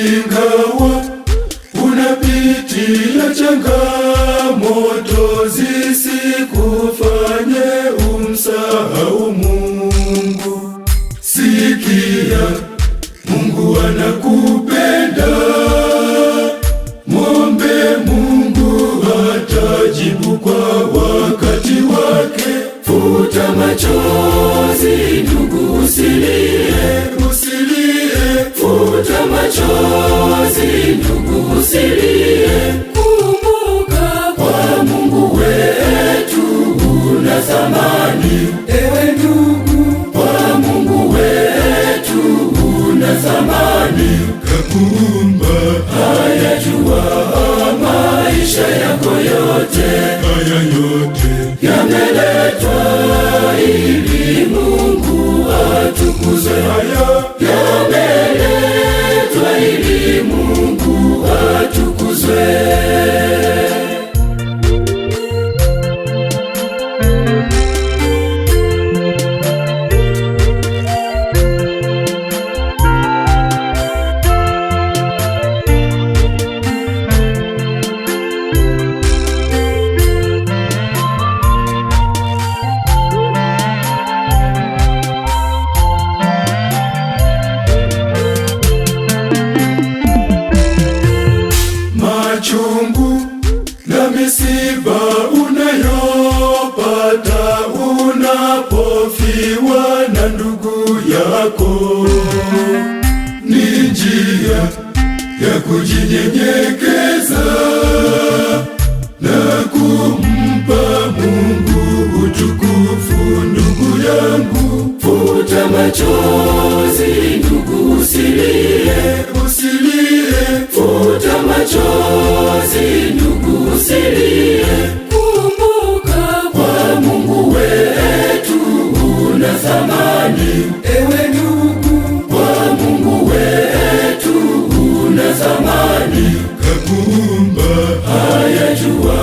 ingawa unapitia changamoto zisikufanye umsahau Mungu. Sikia, Mungu anakupenda, mwombe Mungu atajibu kwa wakati wake. Futa machozi ndugu, usilie, usilie. Futa machozi ndugu, usilie. Kumbuka kwa Mungu wetu una thamani. Ewe ndugu, kwa Mungu wetu una thamani. Kakuumba, hayajua maisha yako yote. Haya yote yameletwa ili Mungu atukuzwe. Haya yameletwa ili Mungu atukuzwe. Machungu na misiba unayopata unapofiwa na ndugu yako ni njia ya kujinyenyekeza na kumpa Mungu utukufu. Ndugu yangu, futa machozi ndugu, usilie, usilie. Futa machozi ndugu, usilie. Kumbuka kwa Mungu wetu una thamani. Ewe ndugu, kwa Mungu wetu una thamani. Kakuumba, hayajua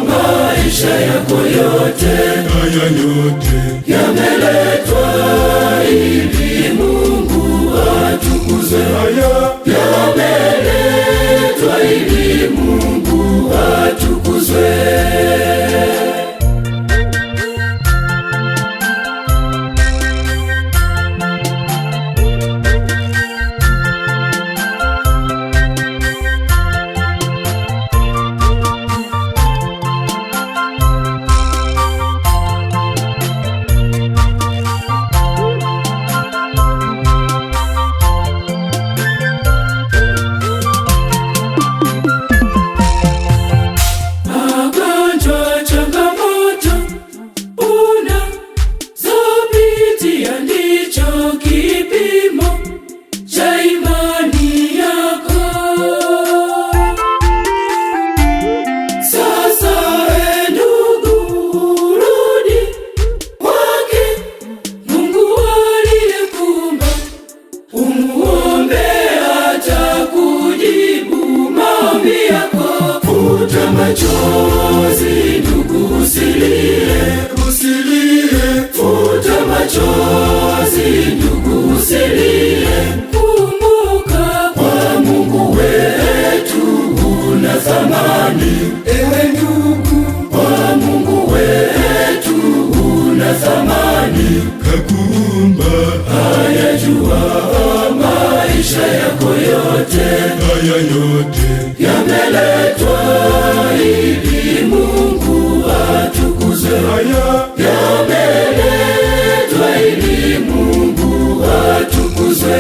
maisha yako yote. Haya yote yameletwa ili Mungu atukuzwe. Haya yameletwa ili Mungu atukuzwe. Futa machozi ndugu, usilie, usilie. Futa machozi ndugu, usilie. Kumbuka kwa Mungu wetu una thamani. Ewe ndugu, kwa Mungu wetu una thamani. Kakuumba, hayajua maisha yako yote. Haya yote yameletwa ili Mungu atukuzwe. Haya yameletwa ili Mungu atukuzwe.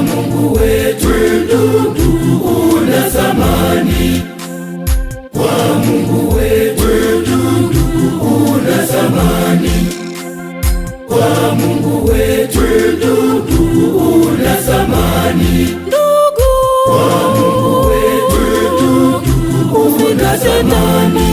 Mungu wetu ndugu una thamani, kwa Mungu wetu ndugu una thamani, kwa Mungu wetu ndugu una thamani, kwa Mungu wetu ndugu una thamani.